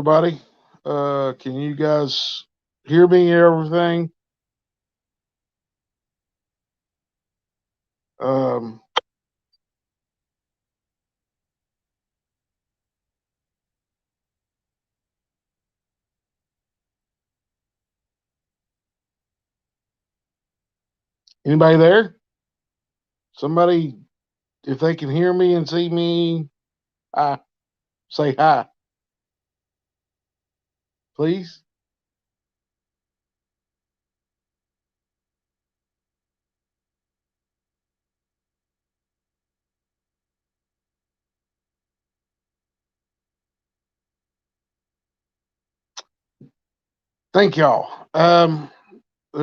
everybody. Can you guys hear me and everything? Um, Anybody there? Somebody, if they can hear me and see me, hi, say hi, please. Thank y'all. The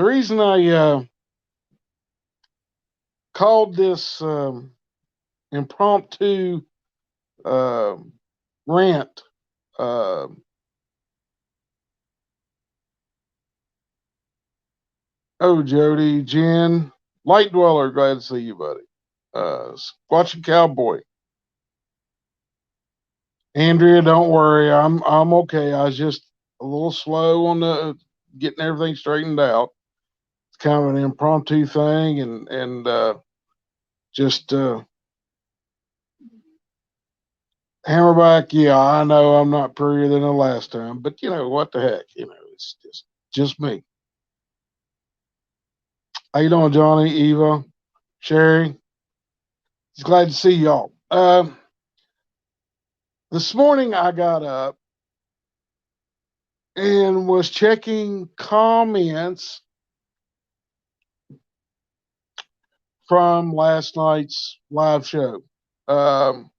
reason I called this impromptu uh, rant, uh, oh, Jody, Jen, Light Dweller, glad to see you, buddy. Watching Cowboy. Andrea, don't worry. I'm okay. I was just a little slow on the getting everything straightened out. It's kind of an impromptu thing, and just hammerback. Yeah, I know I'm not prettier than the last time, but you know what the heck? It's just me. How you doing, Johnny, Eva, Sherry? Just glad to see y'all. This morning I got up and was checking comments from last night's live show. Um,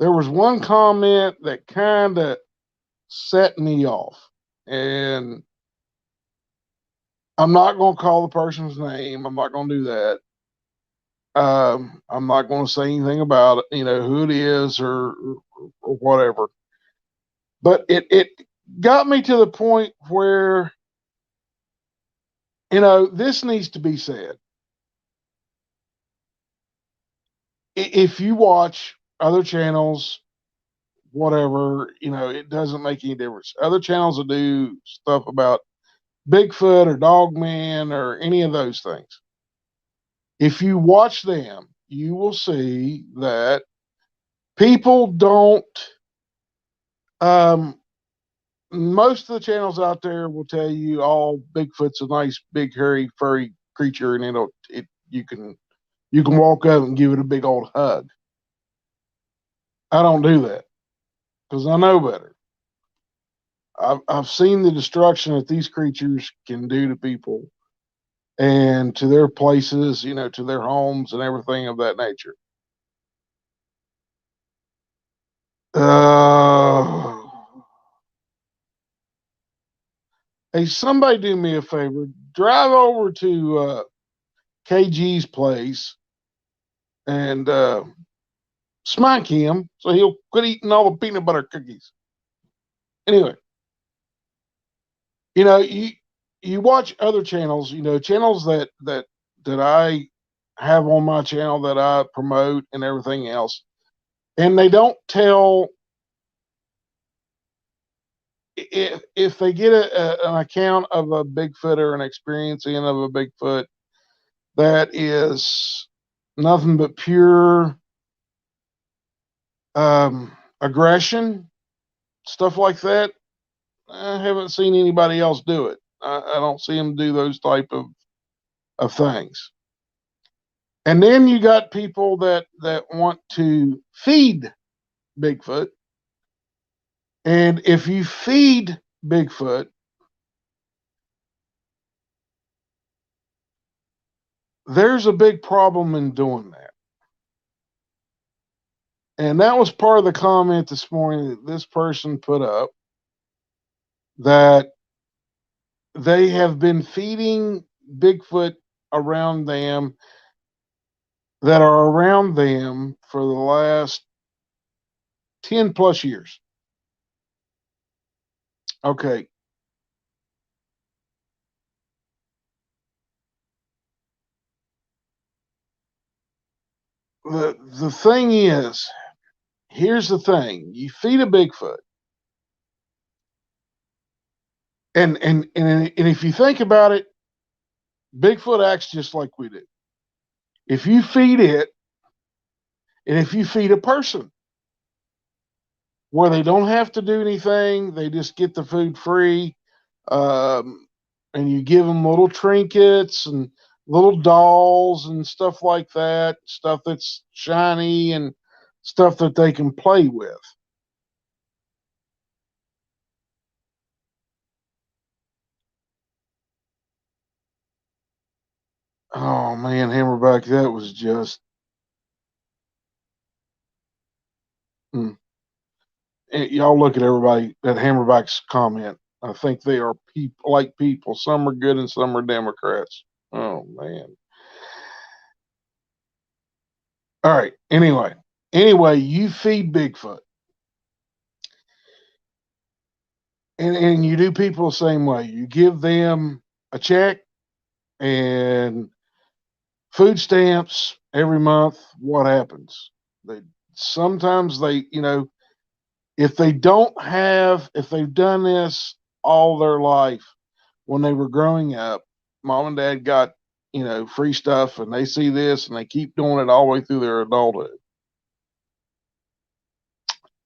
there was one comment that kind of set me off, and I'm not going to call the person's name. I'm not going to do that. I'm not going to say anything about it, who it is or whatever. But it got me to the point where this needs to be said. If you watch other channels, whatever, it doesn't make any difference. Other channels will do stuff about Bigfoot or Dogman or any of those things. If you watch them, you will see that people don't. Um, Most of the channels out there will tell you, "Oh, Bigfoot's a nice, big, hairy, furry creature, and you can walk up and give it a big old hug." I don't do that because I know better. I've seen the destruction that these creatures can do to people and to their places, to their homes and everything of that nature. Uh, Hey, somebody do me a favor. Drive over to KG's place and smack him so he'll quit eating all the peanut butter cookies. Anyway, you watch other channels, channels that I have on my channel that I promote and everything else, and they don't tell if they get an account of a Bigfoot or an experiencing of a Bigfoot that is nothing but pure aggression, stuff like that. I haven't seen anybody else do it. I don't see them do those type of things. And then you got people that want to feed Bigfoot. And if you feed Bigfoot, there's a big problem in doing that. And that was part of the comment this morning that this person put up, that they have been feeding Bigfoot around them that are around them for the last 10 plus years. Okay. The thing is, here's the thing: you feed a Bigfoot, and if you think about it, Bigfoot acts just like we do. If you feed it, and if you feed a person where they don't have to do anything, they just get the food free, um, and you give them little trinkets and little dolls and stuff like that, stuff that's shiny and stuff that they can play with. Oh man, Hammerback, that was just. Mm. Y'all look at everybody at Hammerback's comment. I think they are people like people. Some are good and some are Democrats. Oh man. All right. Anyway, you feed Bigfoot, and you do people the same way. You give them a check and food stamps every month. What happens? They sometimes they if they don't have if they've done this all their life when they were growing up, mom and dad got free stuff, and they see this and they keep doing it all the way through their adulthood.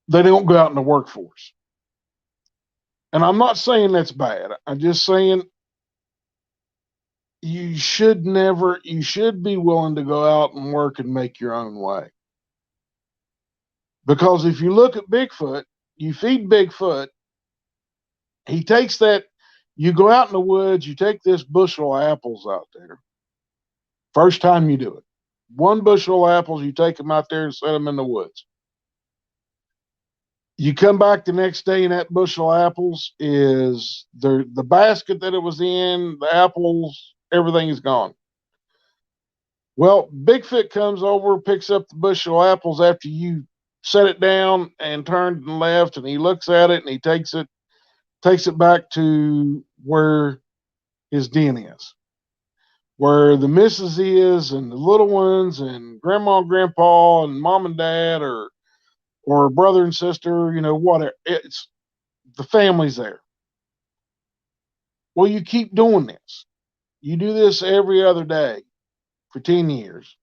They don't go out in the workforce. And I'm not saying that's bad. I'm just saying you should be willing to go out and work and make your own way. Because if you look at Bigfoot, you feed Bigfoot, he takes that, you go out in the woods, you take this bushel of apples out there. First time you do it. One bushel of apples, you take them out there and set them in the woods. You come back the next day, and that bushel of apples is the basket that it was in, the apples, everything is gone. Well, Bigfoot comes over, picks up the bushel of apples after you set it down and turned and left, and he looks at it and he takes it back to where his den is, where the missus is, and the little ones, and grandma and grandpa, and mom and dad, or brother and sister, whatever. It's the family's there. Well, you keep doing this. You do this every other day for 10 years.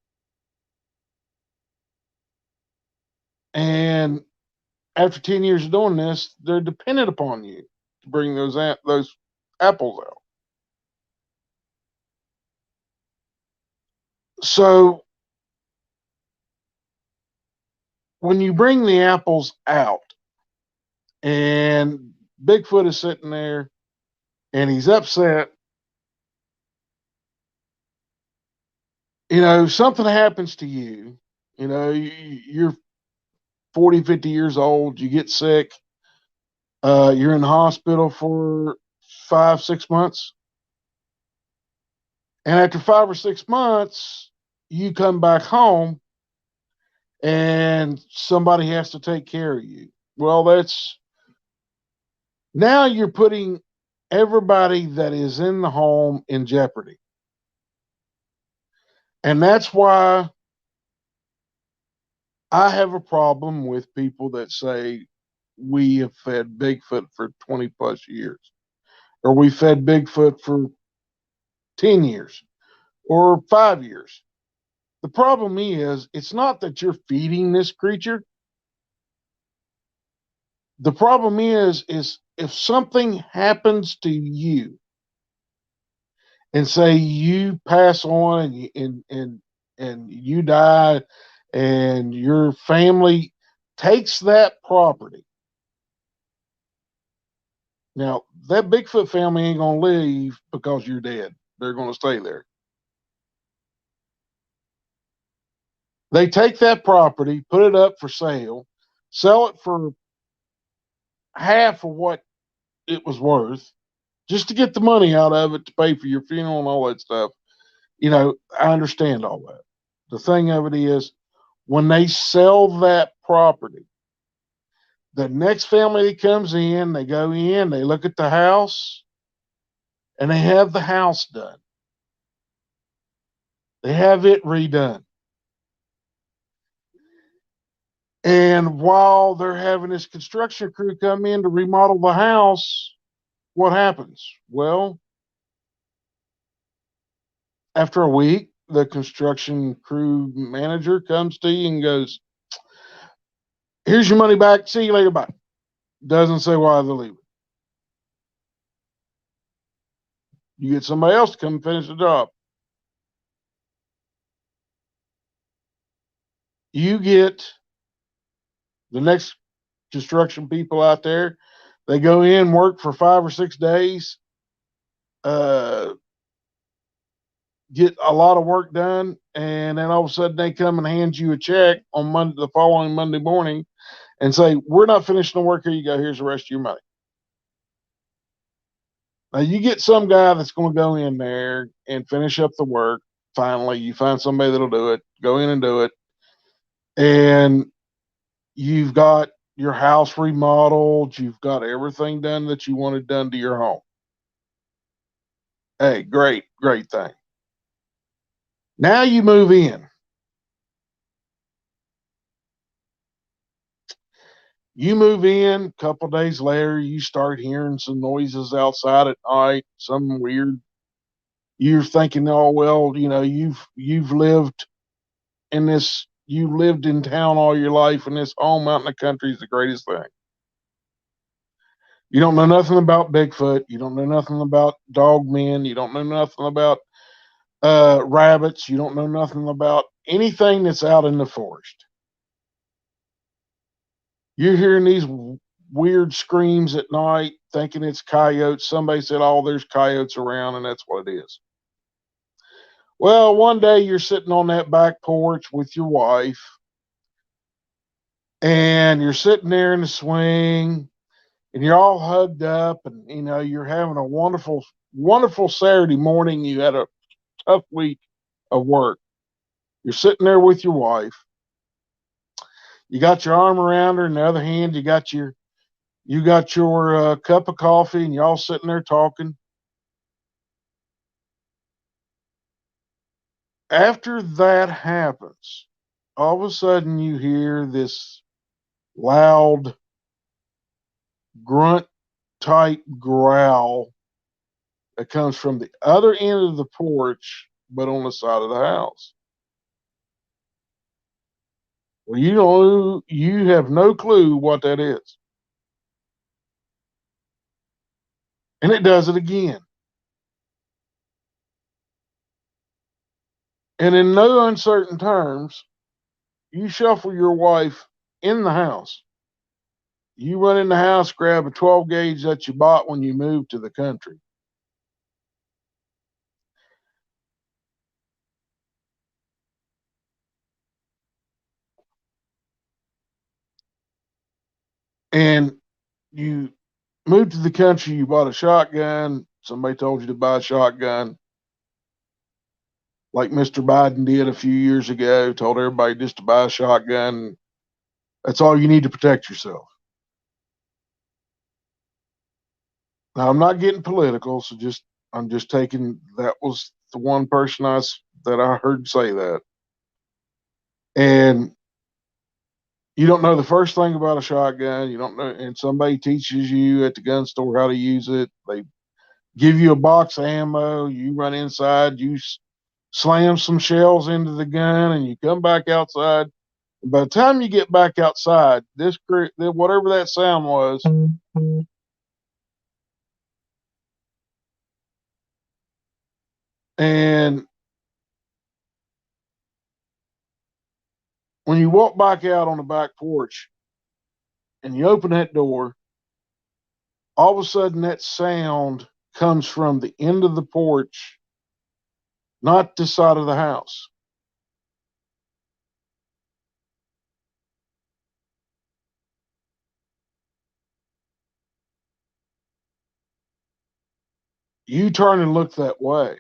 And after 10 years of doing this, they're dependent upon you to bring those apples out. So when you bring the apples out and Bigfoot is sitting there and he's upset, something happens to you, you're 40, 50 years old, you get sick, you're in the hospital for 5, 6 months. And after 5 or 6 months, you come back home and somebody has to take care of you. Well, that's now you're putting everybody that is in the home in jeopardy. And that's why I have a problem with people that say we have fed Bigfoot for 20 plus years, or we fed Bigfoot for 10 years or 5 years. The problem is, it's not that you're feeding this creature. The problem is if something happens to you, and say you pass on and you die, and your family takes that property. Now, that Bigfoot family ain't going to leave because you're dead. They're going to stay there. They take that property, put it up for sale, sell it for half of what it was worth, just to get the money out of it to pay for your funeral and all that stuff. I understand all that. The thing of it is, when they sell that property, the next family that comes in, they go in, they look at the house, and they have the house done. They have it redone. And while they're having this construction crew come in to remodel the house, what happens? Well, after a week, the construction crew manager comes to you and goes, "Here's your money back. See you later. Bye." Doesn't say why they're leaving. You get somebody else to come and finish the job. You get the next construction people out there. They go in, work for 5 or 6 days, uh, get a lot of work done, and then all of a sudden they come and hand you a check on Monday, the following Monday morning, and say, "We're not finishing the work. Here you go. Here's the rest of your money." Now you get some guy that's going to go in there and finish up the work. Finally, you find somebody that'll do it. Go in and do it, and you've got your house remodeled. You've got everything done that you wanted done to your home. Hey, great, great thing. Now you move in. You move in. A couple days later, you start hearing some noises outside at night. Some weird. You're thinking, oh well, you've lived in this. You lived in town all your life, and this home out in the country is the greatest thing. You don't know nothing about Bigfoot. You don't know nothing about dog men. You don't know nothing about rabbits. You don't know nothing about anything that's out in the forest. You're hearing these weird screams at night, thinking it's coyotes. Somebody said, "Oh, there's coyotes around," and that's what it is. Well, one day you're sitting on that back porch with your wife, and you're sitting there in the swing, and you're all hugged up, and you're having a wonderful, wonderful Saturday morning. You had a tough week of work. You're sitting there with your wife. You got your arm around her, and the other hand, you got your cup of coffee, and you're all sitting there talking. After that happens, all of a sudden you hear this loud grunt type growl that comes from the other end of the porch, but on the side of the house. Well, you have no clue what that is. And it does it again. And in no uncertain terms, you shuffle your wife in the house. You run in the house, grab a 12 gauge that you bought when you moved to the country. And you moved to the country, you bought a shotgun. Somebody told you to buy a shotgun, like Mr. Biden did a few years ago, told everybody just to buy a shotgun. That's all you need to protect yourself. Now, I'm not getting political, so I'm just taking that was the one person that I heard say that. And you don't know the first thing about a shotgun. You don't know, and somebody teaches you at the gun store how to use it. They give you a box of ammo. You run inside, you slam some shells into the gun, and you come back outside. And by the time you get back outside, whatever that sound was, and when you walk back out on the back porch and you open that door, all of a sudden that sound comes from the end of the porch, not the side of the house. You turn and look that way.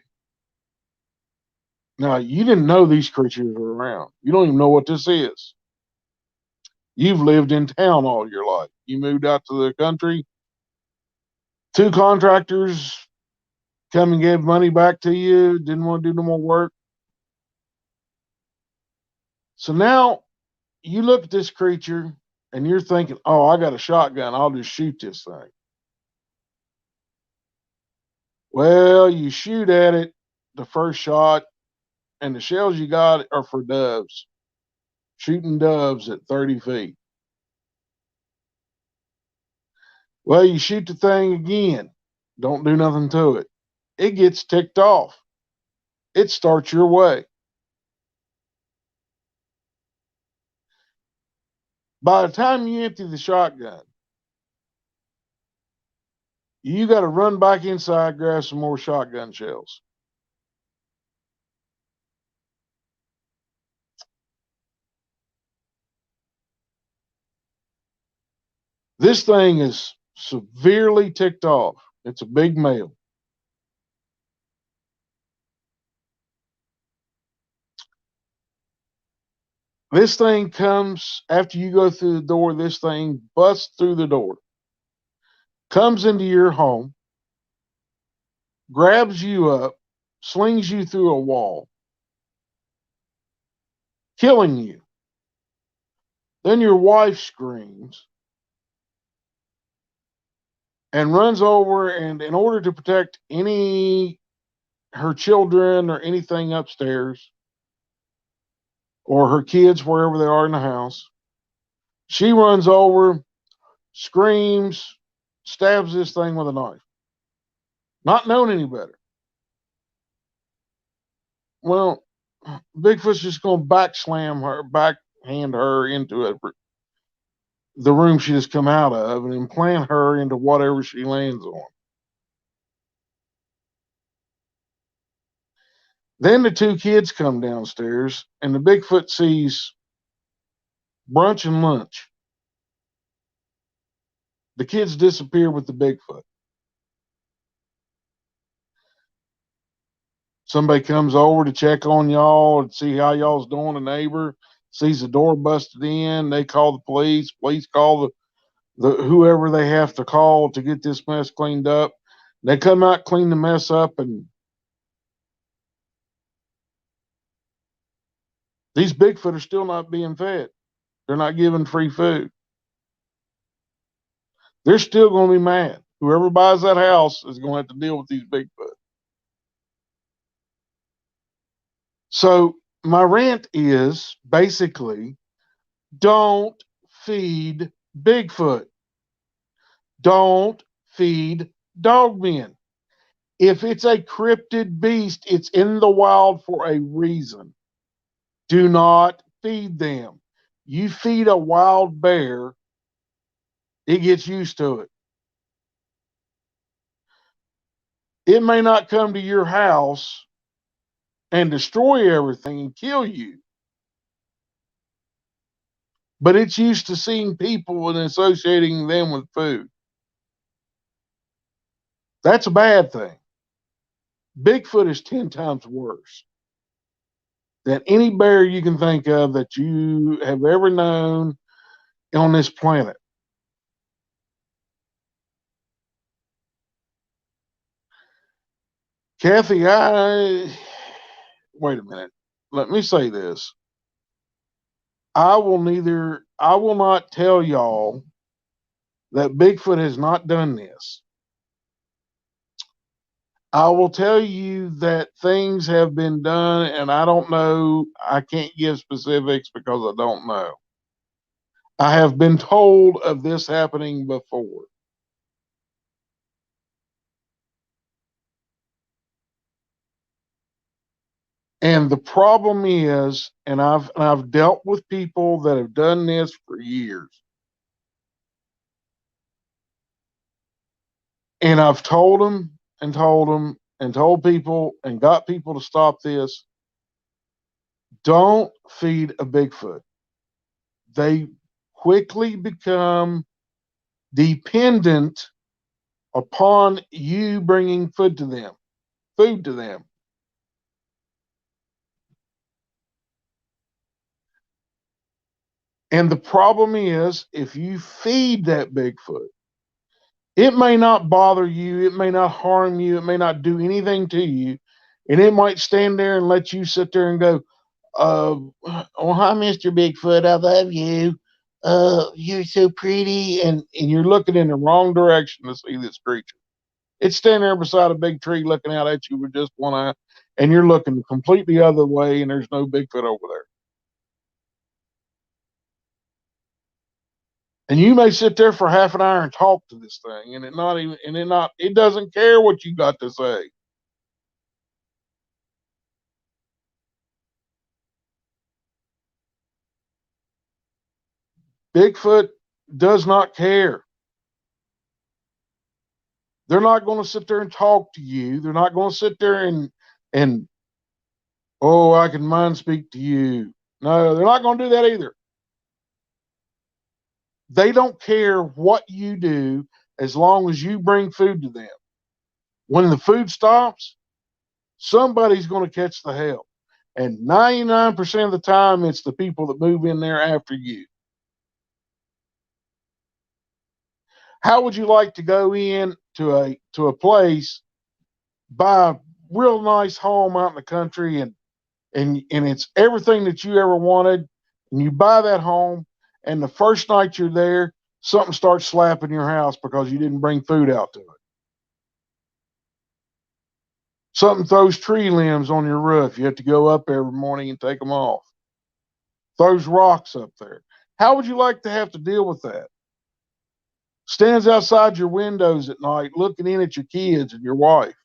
Now, you didn't know these creatures were around. You don't even know what this is. You've lived in town all your life. You moved out to the country. Two contractors come and gave money back to you, didn't want to do no more work. So now you look at this creature and you're thinking, oh, I got a shotgun. I'll just shoot this thing. Well, you shoot at it the first shot, and the shells you got are for doves, shooting doves at 30 feet. Well, you shoot the thing again, don't do nothing to it. It gets ticked off. It starts your way. By the time you empty the shotgun, you got to run back inside, grab some more shotgun shells. This thing is severely ticked off. It's a big male. This thing comes after you go through the door. This thing busts through the door, comes into your home, grabs you up, slings you through a wall, killing you. Then your wife screams and runs over, and in order to protect her children or anything upstairs or her kids wherever they are in the house, she runs over, screams, stabs this thing with a knife, not knowing any better. Well, Bigfoot's just going to backhand her into the room she just come out of and implant her into whatever she lands on. Then the two kids come downstairs, and the Bigfoot sees brunch and lunch. The kids disappear with the Bigfoot. Somebody comes over to check on y'all and see how y'all's doing. A neighbor sees the door busted in. They call the police. Police call the whoever they have to call to get this mess cleaned up. They come out, clean the mess up, and these Bigfoot are still not being fed. They're not given free food. They're still going to be mad. Whoever buys that house is going to have to deal with these Bigfoot. So my rant is basically, don't feed Bigfoot. Don't feed dogmen. If it's a cryptid beast, it's in the wild for a reason. Do not feed them. You feed a wild bear, it gets used to it. It may not come to your house and destroy everything and kill you, but it's used to seeing people and associating them with food. That's a bad thing. Bigfoot is 10 times worse than any bear you can think of that you have ever known on this planet. Kathy, wait a minute. Let me say this. I will not tell y'all that Bigfoot has not done this. I will tell you that things have been done, and I don't know. I can't give specifics because I don't know. I have been told of this happening before. And the problem is, and I've dealt with people that have done this for years. And I've told them and told them and told people and got people to stop this. Don't feed a Bigfoot. They quickly become dependent upon you bringing food to them. And the problem is, if you feed that Bigfoot, it may not bother you, it may not harm you, it may not do anything to you, and it might stand there and let you sit there and go, oh, hi, Mr. Bigfoot. I love you. You're so pretty. And you're looking in the wrong direction to see this creature. It's standing there beside a big tree looking out at you with just one eye, and you're looking completely other way, and there's no Bigfoot over there. And you may sit there for half an hour and talk to this thing, and it doesn't care what you got to say. Bigfoot does not care. They're not going to sit there and talk to you. They're not going to sit there and oh, I can mind speak to you. No, they're not going to do that either. They don't care what you do as long as you bring food to them. When the food stops, somebody's going to catch the hell. And 99% of the time, it's the people that move in there after you. How would you like to go in to a place, buy a real nice home out in the country, and it's everything that you ever wanted, and you buy that home, and the first night you're there, something starts slapping your house because you didn't bring food out to it. Something throws tree limbs on your roof. You have to go up every morning and take them off. Throws rocks up there. How would you like to have to deal with that? Stands outside your windows at night looking in at your kids and your wife.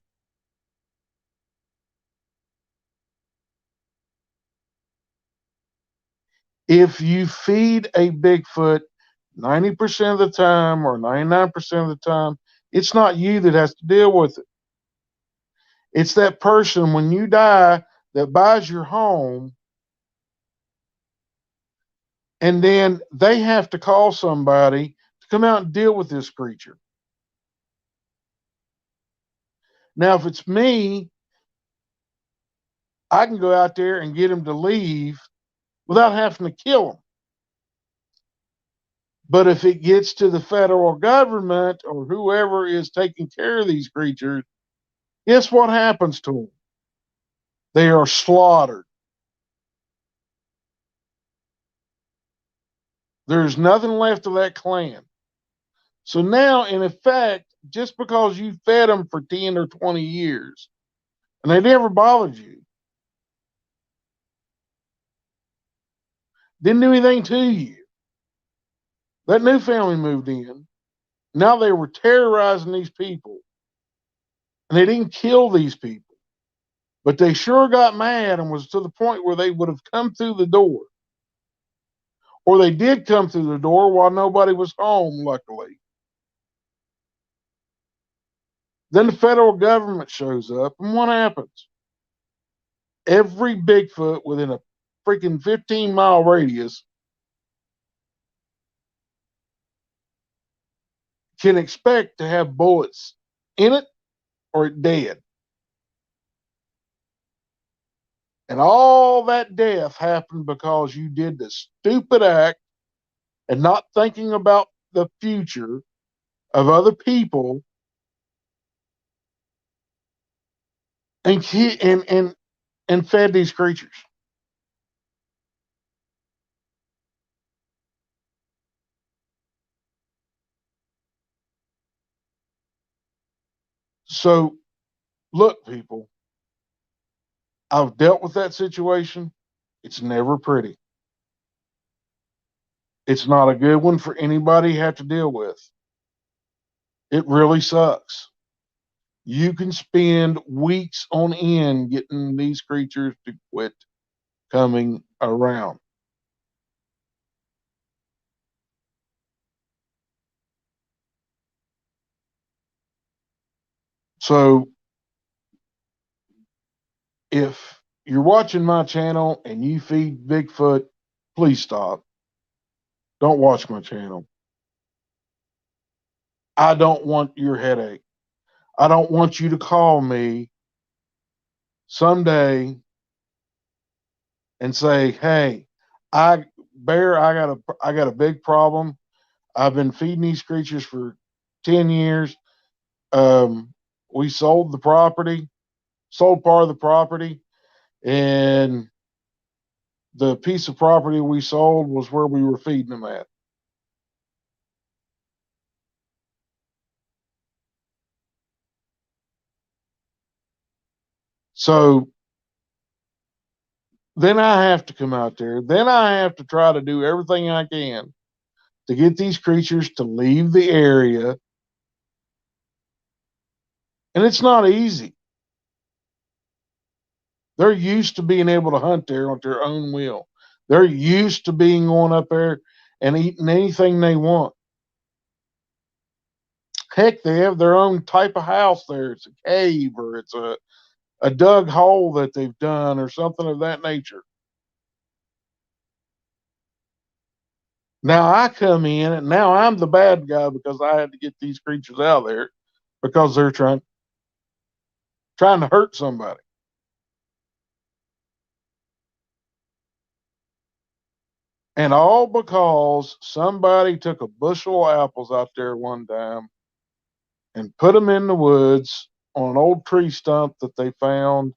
If you feed a Bigfoot 90% of the time or 99% of the time, it's not you that has to deal with it. It's that person when you die that buys your home, and then they have to call somebody to come out and deal with this creature. Now, if it's me, I can go out there and get him to leave without having to kill him. But if it gets to the federal government or whoever is taking care of these creatures, guess what happens to them? They are slaughtered. There's nothing left of that clan. So now, in effect, just because you fed them for 10 or 20 years and they never bothered you, didn't do anything to you, that new family moved in. Now they were terrorizing these people, and they didn't kill these people, but they sure got mad and was to the point where they would have come through the door, or they did come through the door while nobody was home, luckily. Then the federal government shows up, and what happens? Every Bigfoot within a freaking 15-mile radius can expect to have bullets in it or dead. And all that death happened because you did the stupid act and not thinking about the future of other people and and fed these creatures. So look, people, I've dealt with that situation. It's never pretty. It's not a good one for anybody to have to deal with. It really sucks. You can spend weeks on end getting these creatures to quit coming around. So if you're watching my channel and you feed Bigfoot, please stop. Don't watch my channel. I don't want your headache. I don't want you to call me someday and say, "Hey, I Bear, I got a big problem. I've been feeding these creatures for 10 years. We sold part of the property, and the piece of property we sold was where we were feeding them at. So then I have to come out there. Then I have to try to do everything I can to get these creatures to leave the area. And it's not easy. They're used to being able to hunt there on their own will. They're used to being going up there and eating anything they want. Heck, they have their own type of house there. It's a cave or it's a dug hole that they've done or something of that nature. Now I come in and now I'm the bad guy because I had to get these creatures out of there because they're trying to hurt somebody. And all because somebody took a bushel of apples out there one time and put them in the woods on an old tree stump that they found,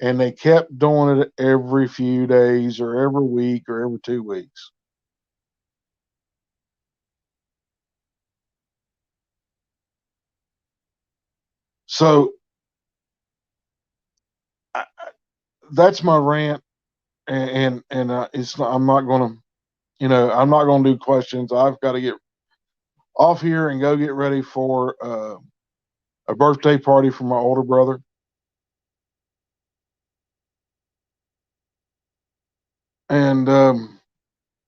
and they kept doing it every few days or every week or every 2 weeks. So I, that's my rant, and it's not, I'm not going to, I'm not going to do questions. I've got to get off here and go get ready for a birthday party for my older brother. And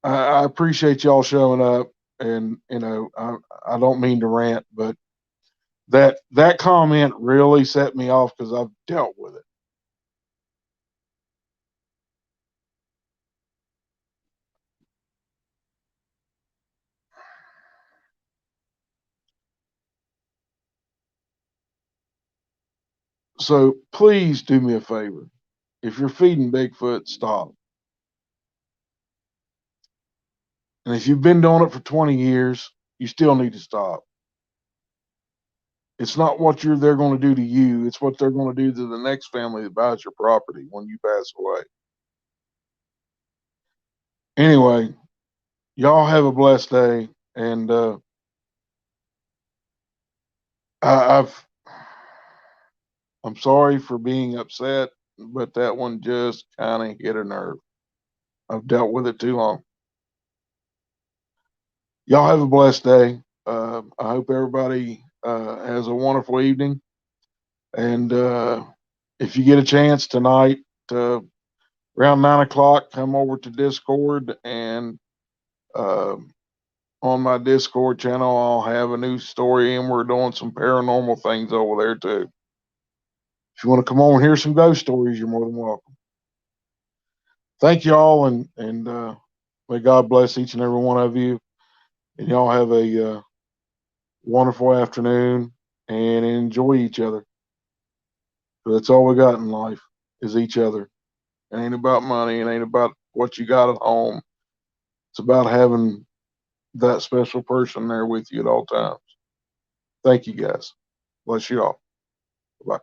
I appreciate y'all showing up. And I don't mean to rant, but that comment really set me off because I've dealt with it. So please do me a favor. If you're feeding Bigfoot, stop. And if you've been doing it for 20 years, you still need to stop. It's not what they're going to do to you. It's what they're going to do to the next family that buys your property when you pass away. Anyway, y'all have a blessed day. And I've I'm sorry for being upset, but that one just kind of hit a nerve. I've dealt with it too long. Y'all have a blessed day. I hope everybody has a wonderful evening. And if you get a chance tonight, uh, around 9 o'clock, come over to Discord. And uh, on my Discord channel, I'll have a new story, and we're doing some paranormal things over there too. If you want to come over and hear some ghost stories, you're more than welcome. Thank you all, and may God bless each and every one of you. And y'all have a wonderful afternoon and enjoy each other. That's all we got in life is each other. It ain't about money. It ain't about what you got at home. It's about having that special person there with you at all times. Thank you guys. Bless you all. Bye.